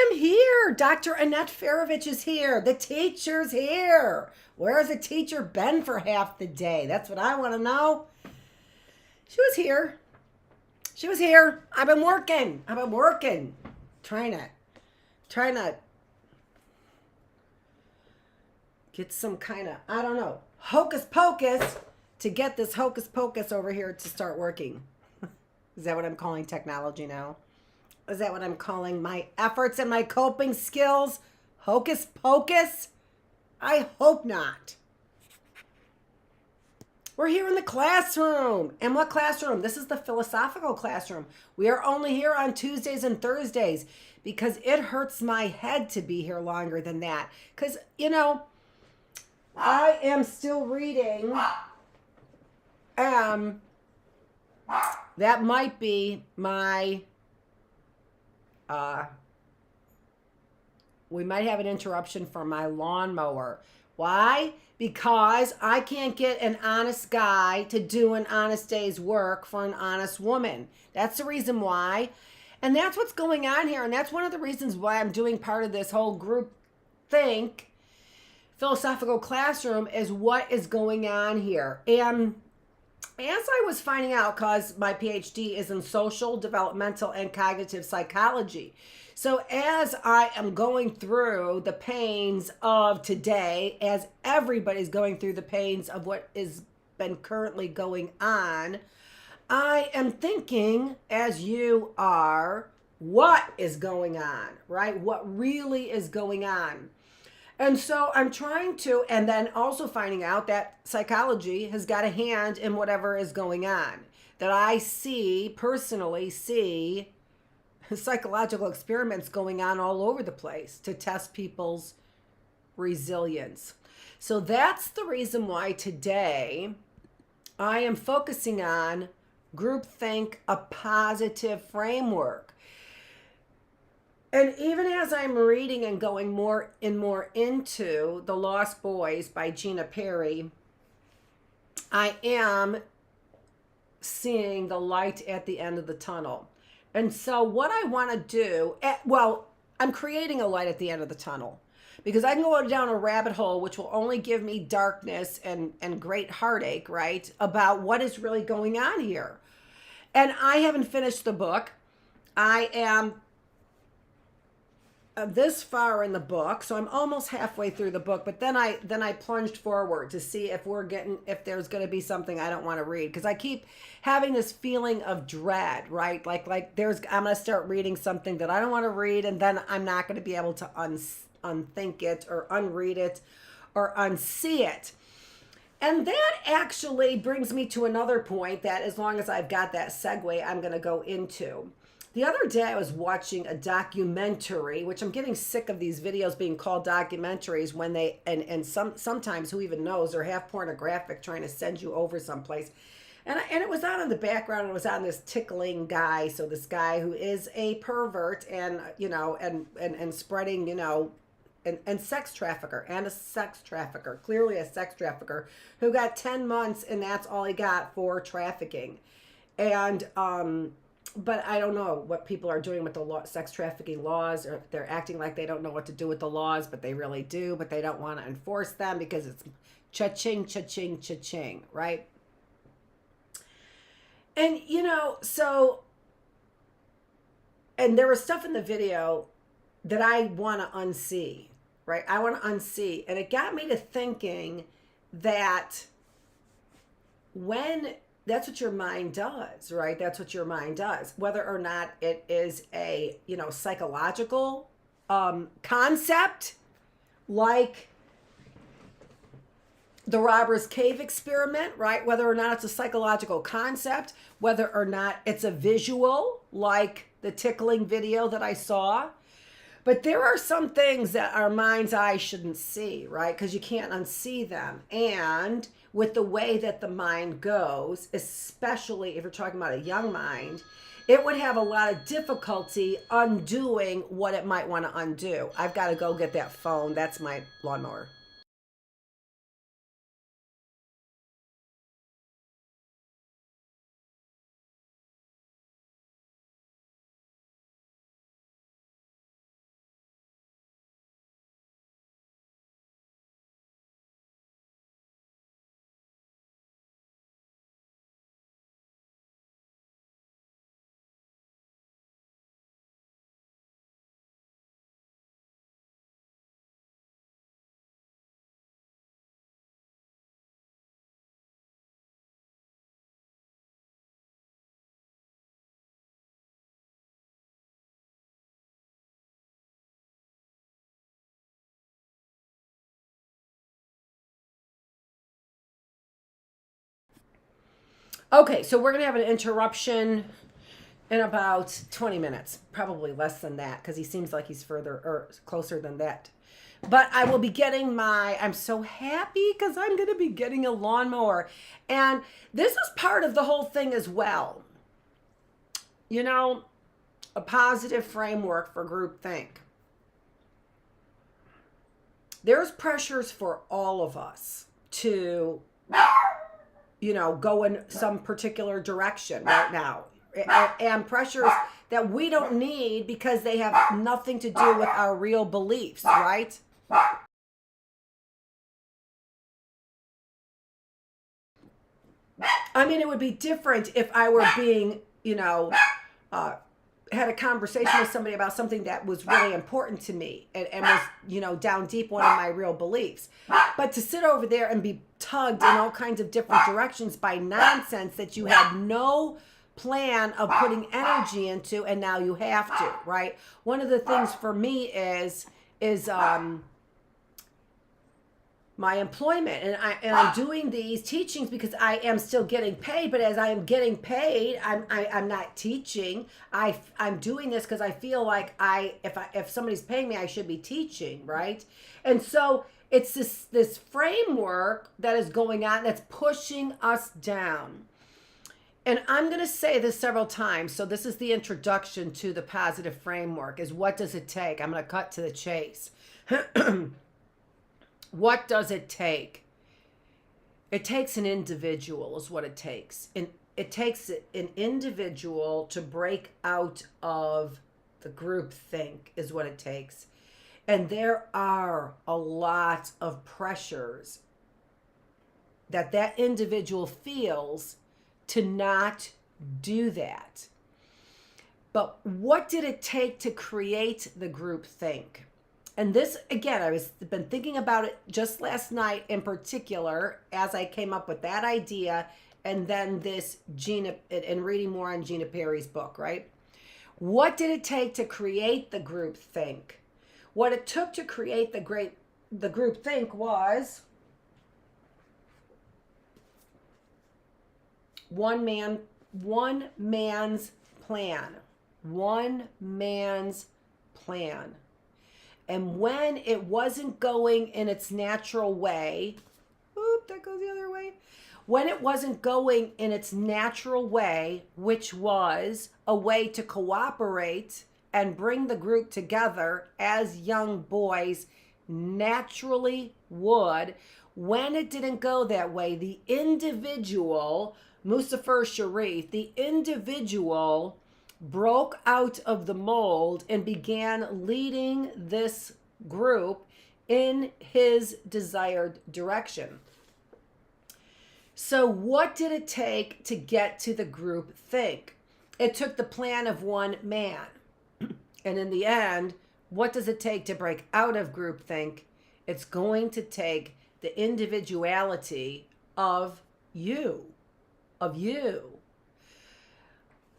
am here. Dr. Annette Feravich is here. The teacher's here. Where has the teacher been for half the day? That's what I want to know. She was here. She was here. I've been working. Trying to get some kind of, I don't know, hocus pocus to get this hocus pocus over here to start working. Is that what I'm calling technology now? Is that what I'm calling my efforts and my coping skills? Hocus pocus? I hope not. We're here in the classroom. And what classroom? This is the philosophical classroom. We are only here on Tuesdays and Thursdays because it hurts my head to be here longer than that. Because, you know, I am still reading. That might be my... we might have an interruption from my lawnmower. Why? Because I can't get an honest guy to do an honest day's work for an honest woman. That's the reason why. And that's what's going on here. And that's one of the reasons why I'm doing part of this whole group think philosophical classroom is what is going on here. And as I was finding out, because my PhD is in social, developmental, and cognitive psychology. So as I am going through the pains of today, as everybody's going through the pains of what is been currently going on, I am thinking, as you are, what is going on, right? What really is going on? And so I'm trying to, and then also finding out that psychology has got a hand in whatever is going on. That I personally see psychological experiments going on all over the place to test people's resilience. So that's the reason why today I am focusing on groupthink, a positive framework. And even as I'm reading and going more and more into The Lost Boys by Gina Perry, I am seeing the light at the end of the tunnel. And so what I want to do, I'm creating a light at the end of the tunnel because I can go down a rabbit hole, which will only give me darkness and great heartache, right? About what is really going on here. And I haven't finished the book. I am this far in the book, so I'm almost halfway through the book, but then I plunged forward to see if there's going to be something I don't want to read, because I keep having this feeling of dread, right? Like I'm going to start reading something that I don't want to read, and then I'm not going to be able to unthink it or unread it or unsee it. And that actually brings me to another point that, as long as I've got that segue, I'm going to go into. The other day I was watching a documentary, which I'm getting sick of these videos being called documentaries when they, and sometimes, who even knows, they're half pornographic, trying to send you over someplace. And it was on in the background, it was on this tickling guy. So this guy who is a pervert and, you know, and spreading, you know, and sex trafficker, clearly a sex trafficker who got 10 months and that's all he got for trafficking. And, but I don't know what people are doing with the sex trafficking laws, or they're acting like they don't know what to do with the laws, but they really do, but they don't want to enforce them because it's cha-ching, cha-ching, cha-ching, right? And, you know, so, and there was stuff in the video that I want to unsee, right? I want to unsee. And it got me to thinking that that's what your mind does, right? That's what your mind does. Whether or not it is a, you know, psychological concept, like the robber's cave experiment, right? Whether or not it's a psychological concept, whether or not it's a visual, like the tickling video that I saw. But there are some things that our mind's eye shouldn't see, right? Because you can't unsee them. And with the way that the mind goes, especially if you're talking about a young mind, it would have a lot of difficulty undoing what it might want to undo. I've got to go get that phone. That's my lawnmower. Okay, so we're going to have an interruption in about 20 minutes, probably less than that, because he seems like he's further or closer than that. But I will be getting I'm so happy because I'm going to be getting a lawnmower. And this is part of the whole thing as well. You know, a positive framework for groupthink. There's pressures for all of us to, go in some particular direction right now. And pressures that we don't need because they have nothing to do with our real beliefs, right? I mean, it would be different if I were being, had a conversation with somebody about something that was really important to me and was, down deep one of my real beliefs. But to sit over there and be tugged in all kinds of different directions by nonsense that you had no plan of putting energy into, and now you have to, right? One of the things for me is my employment, and I'm doing these teachings because I am still getting paid. But as I am getting paid, I'm not teaching. I'm doing this because I feel like if somebody's paying me, I should be teaching, right? And so it's this framework that is going on that's pushing us down. And I'm going to say this several times. So this is the introduction to the positive framework. Is what does it take? I'm going to cut to the chase. What does it take? It takes an individual is what it takes. And it takes an individual to break out of the group think is what it takes. And there are a lot of pressures that individual feels to not do that. But what did it take to create the group think? And this, again, been thinking about it just last night in particular as I came up with that idea, and then this and reading more on Gina Perry's book, right? What did it take to create the group think? What it took to create the group think was one man's plan. One man's plan. And when it wasn't going in its natural way, that goes the other way. When it wasn't going in its natural way, which was a way to cooperate and bring the group together as young boys naturally would, when it didn't go that way, the individual, Muzafer Sharif, the individual broke out of the mold and began leading this group in his desired direction. So what did it take to get to the group think? It took the plan of one man. And in the end, what does it take to break out of group think? It's going to take the individuality of you.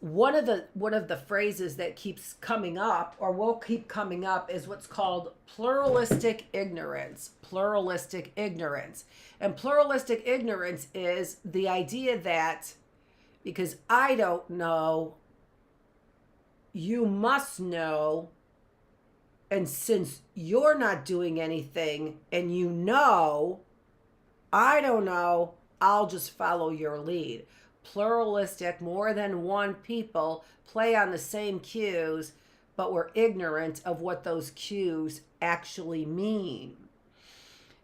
One of the phrases that keeps coming up or will keep coming up is what's called pluralistic ignorance. Pluralistic ignorance. And pluralistic ignorance is the idea that because I don't know, you must know. And since you're not doing anything and I don't know, I'll just follow your lead. Pluralistic, more than one people play on the same cues, but we're ignorant of what those cues actually mean.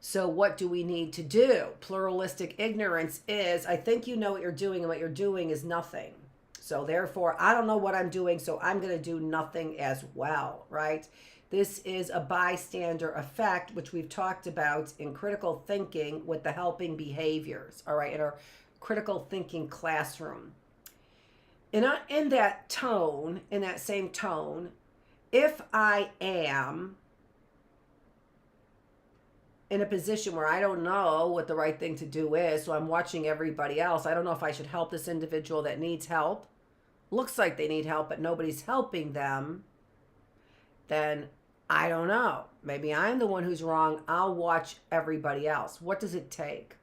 So what do we need to do? Pluralistic ignorance is, I think you know what you're doing, and what you're doing is nothing. So therefore, I don't know what I'm doing, so I'm going to do nothing as well, right? This is a bystander effect, which we've talked about in critical thinking with the helping behaviors, all right, in our critical thinking classroom. In that same tone, if I am in a position where I don't know what the right thing to do is, so I'm watching everybody else, I don't know if I should help this individual that needs help, looks like they need help, but nobody's helping them, then I don't know. Maybe I'm the one who's wrong. I'll watch everybody else. What does it take?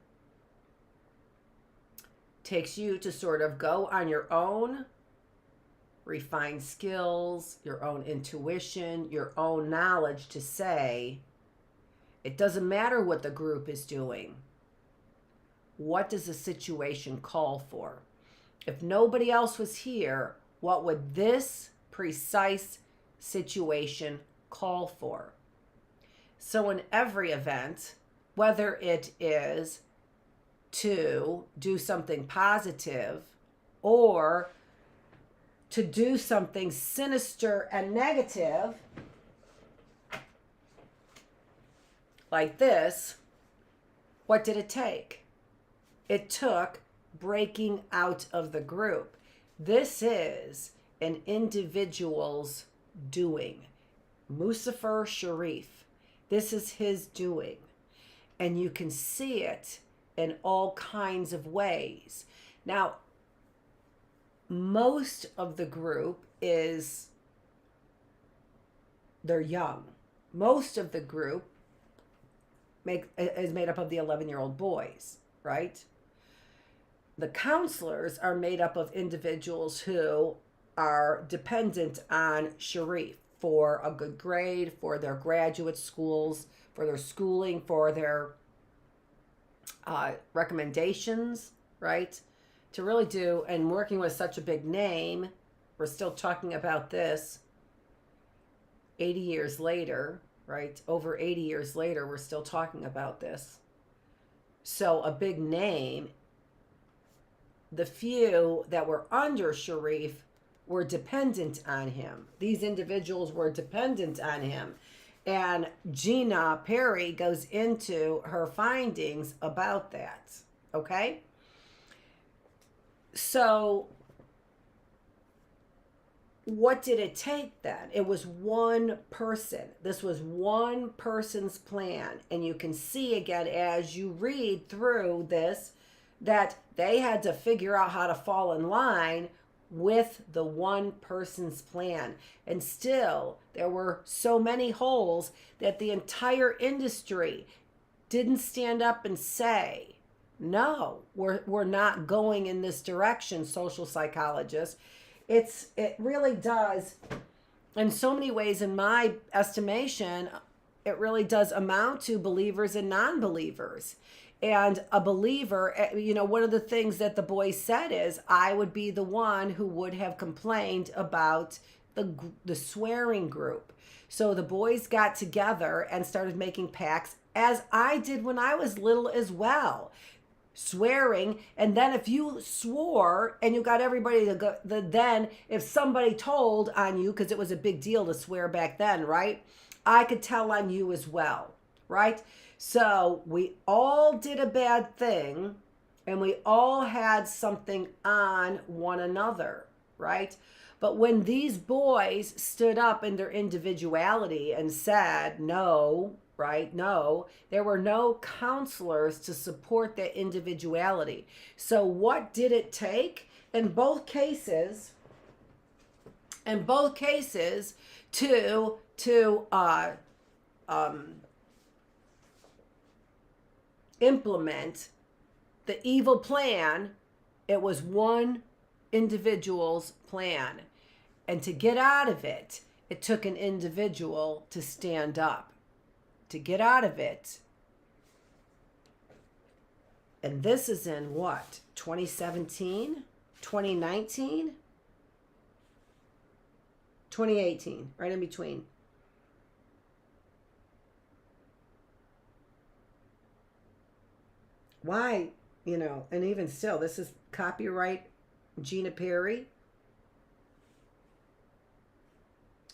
takes you to sort of go on your own, refine skills, your own intuition, your own knowledge to say, it doesn't matter what the group is doing. What does the situation call for? If nobody else was here, what would this precise situation call for? So in every event, whether it is to do something positive or to do something sinister and negative, like this, what did it take? It took breaking out of the group. This is an individual's doing. Muzaffar Sharif, this is his doing. And you can see it in all kinds of ways. Now, most of the group they're young. Most of the group is made up of the 11-year-old boys, right? The counselors are made up of individuals who are dependent on Sharif for a good grade, for their graduate schools, for their schooling, for their recommendations, right? To really do, and working with such a big name, we're still talking about this 80 years later, right? Over 80 years later, we're still talking about this. So a big name, the few that were under Sharif were dependent on him. These individuals were dependent on him. And Gina Perry goes into her findings about that, okay? So what did it take then? It was one person. This was one person's plan. And you can see again as you read through this that they had to figure out how to fall in line with the one person's plan. And still, there were so many holes that the entire industry didn't stand up and say, no, we're not going in this direction, social psychologists. It really does, in so many ways, in my estimation, it really does amount to believers and non-believers. And a believer, one of the things that the boys said is, I would be the one who would have complained about the swearing group. So the boys got together and started making pacts, as I did when I was little as well. Swearing, and then if you swore and you got everybody to go, then if somebody told on you, because it was a big deal to swear back then, right? I could tell on you as well, right? So we all did a bad thing and we all had something on one another, right? But when these boys stood up in their individuality and said, no, right? No, there were no counselors to support their individuality. So what did it take? In both cases, to implement the evil plan, it was one individual's plan. And to get out of it, it took an individual to stand up. To get out of it. And this is in what? 2017? 2019? 2018, right in between. Why, and even still, this is copyright Gina Perry.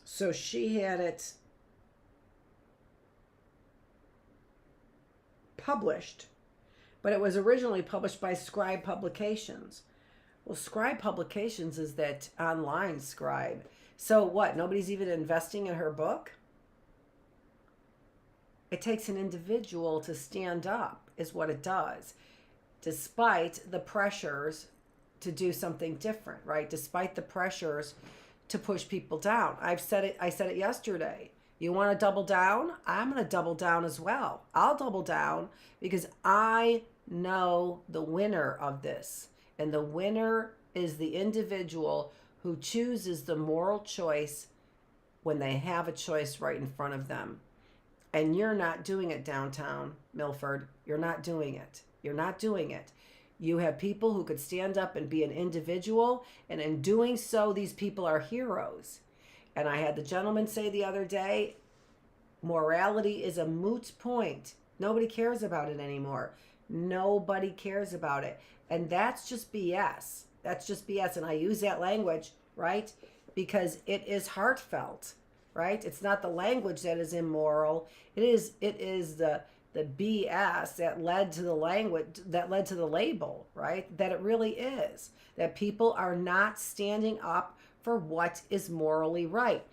So she had it published, but it was originally published by Scribe Publications. Well, Scribe Publications is that online Scribe. So what? Nobody's even investing in her book? It takes an individual to stand up, is what it does, despite the pressures to do something different, right? Despite the pressures to push people down. I said it yesterday. You want to double down? I'm going to double down as well. I'll double down because I know the winner of this. And the winner is the individual who chooses the moral choice when they have a choice right in front of them. And you're not doing it downtown, Milford. You're not doing it. You're not doing it. You have people who could stand up and be an individual, and in doing so, these people are heroes. And I had the gentleman say the other day, morality is a moot point. Nobody cares about it anymore. Nobody cares about it. And that's just BS. That's just BS. And I use that language, right? Because it is heartfelt, right? It's not the language that is immoral. It is the BS that led to the language, that led to the label, right? That it really is. That people are not standing up for what is morally right.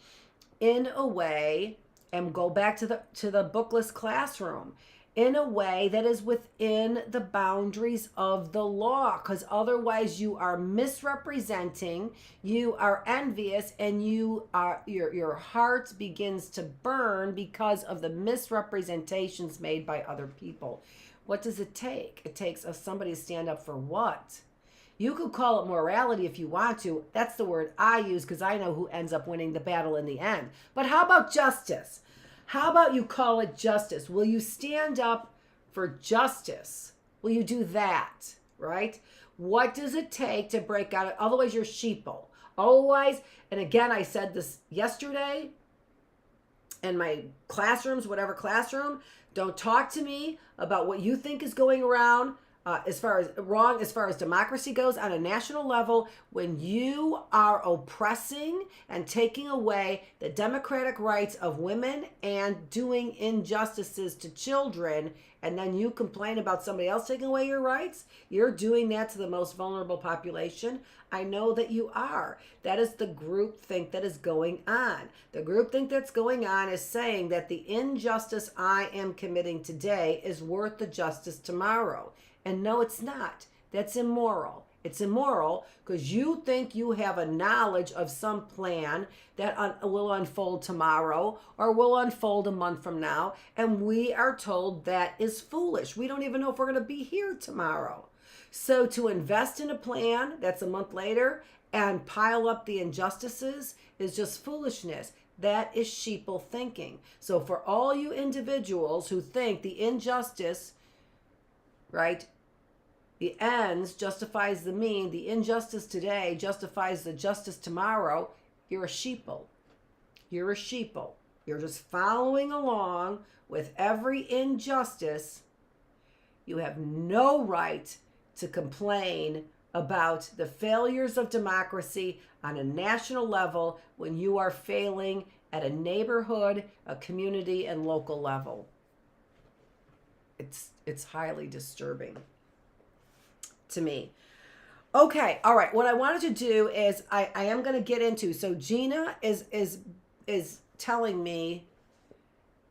In a way, and go back to the bookless classroom, in a way that is within the boundaries of the law, because otherwise you are misrepresenting, you are envious, and you are your heart begins to burn because of the misrepresentations made by other people. What does it take? It takes somebody to stand up for what? You could call it morality if you want to. That's the word I use because I know who ends up winning the battle in the end. But how about justice? How about you call it justice? Will you stand up for justice? Will you do that, right? What does it take to break out? Otherwise, you're sheeple. Otherwise, and again, I said this yesterday in my classrooms, whatever classroom, don't talk to me about what you think is going around as far as democracy goes on a national level, when you are oppressing and taking away the democratic rights of women and doing injustices to children, and then you complain about somebody else taking away your rights, you're doing that to the most vulnerable population. I know that you are. That is the groupthink that is going on. The groupthink that's going on is saying that the injustice I am committing today is worth the justice tomorrow. And no, it's not. That's immoral. It's immoral because you think you have a knowledge of some plan that will unfold tomorrow or will unfold a month from now. And we are told that is foolish. We don't even know if we're going to be here tomorrow. So to invest in a plan that's a month later and pile up the injustices is just foolishness. That is sheeple thinking. So for all you individuals who think the injustice, right, the ends justifies the mean, the injustice today justifies the justice tomorrow, you're a sheeple. You're a sheeple. You're just following along with every injustice. You have no right to complain about the failures of democracy on a national level when you are failing at a neighborhood, a community, and local level. It's highly disturbing to me. Okay, all right. What I wanted to do is I am going to get into. So Gina is telling me,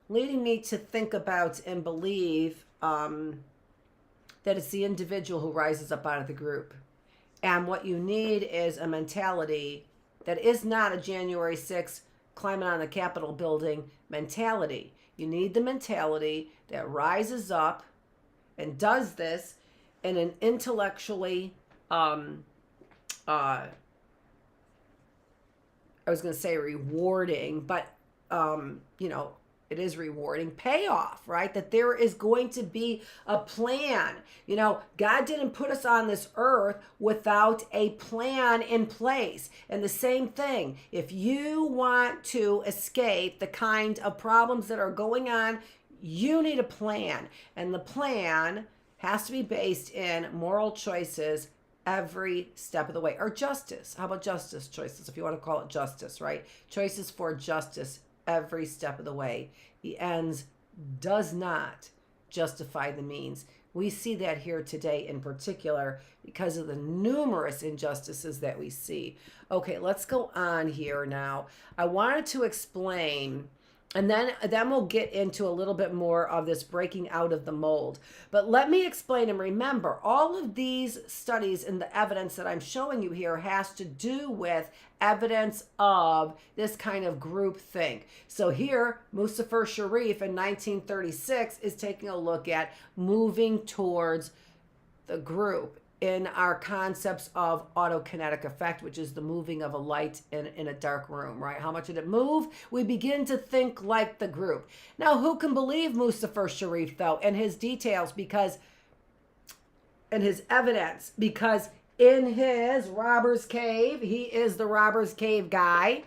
leading me to think about and believe that it's the individual who rises up out of the group, and what you need is a mentality that is not a January 6th climbing on the Capitol building mentality. You need the mentality that rises up and does this in an intellectually, I was going to say rewarding, but, it is rewarding payoff, right? That there is going to be a plan. God didn't put us on this earth without a plan in place. And the same thing, if you want to escape the kind of problems that are going on, you need a plan. And the plan has to be based in moral choices every step of the way. Or justice. How about justice choices, if you want to call it justice, right? Choices for justice every step of the way. The ends does not justify the means. We see that here today in particular because of the numerous injustices that we see. Okay, let's go on here now. I wanted to explain, and then we'll get into a little bit more of this breaking out of the mold. But let me explain, and remember, all of these studies and the evidence that I'm showing you here has to do with evidence of this kind of group think. So here, Muzaffar Sharif in 1936 is taking a look at moving towards the group. in our concepts of autokinetic effect, which is the moving of a light in a dark room, right? How much did it move? We begin to think like the group. Now, who can believe Mustafa Sharif, though, and his details, and his evidence? Because in his robber's cave, he is the robber's cave guy.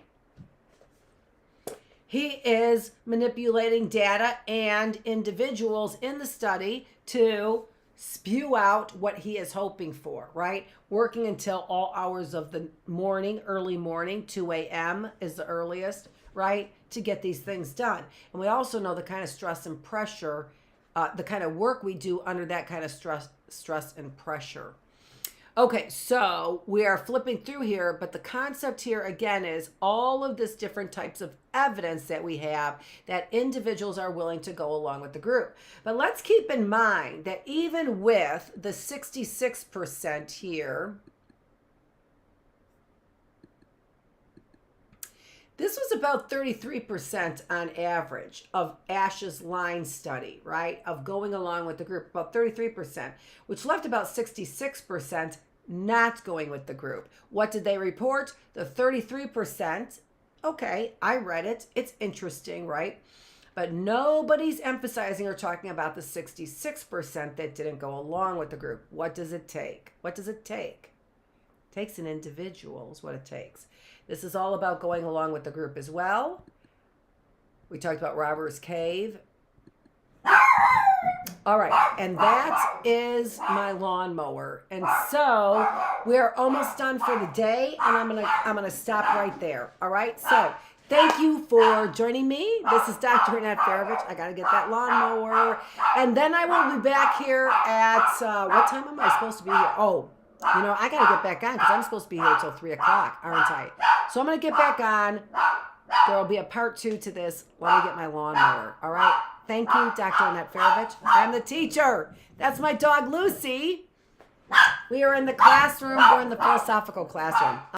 He is manipulating data and individuals in the study to spew out what he is hoping for, right? Working until all hours of the morning, early morning, 2 a.m. is the earliest, right? To get these things done. And we also know the kind of stress and pressure, the kind of work we do under that kind of stress and pressure. Okay, so we are flipping through here, but the concept here again is all of this different types of evidence that we have that individuals are willing to go along with the group. But let's keep in mind that even with the 66% here, this was about 33% on average of Ash's line study, right? Of going along with the group, about 33%, which left about 66% not going with the group. What did they report? The 33%, okay, I read it. It's interesting, right? But nobody's emphasizing or talking about the 66% that didn't go along with the group. What does it take? What does it take? It takes an individual is what it takes. This is all about going along with the group as well. We talked about Robber's Cave. All right, and that is my lawnmower. And so we're almost done for the day, and I'm gonna stop right there. All right, so thank you for joining me. This is Dr. Annette Feravich. I gotta get that lawnmower, and then I will be back here at what time am I supposed to be here? Oh, you know, I got to get back on because I'm supposed to be here till 3 o'clock, aren't I? So I'm going to get back on. There will be a part 2 to this. Let me get my lawnmower. All right. Thank you, Dr. Annette Feravich. I'm the teacher. That's my dog, Lucy. We are in the classroom. We're in the philosophical classroom.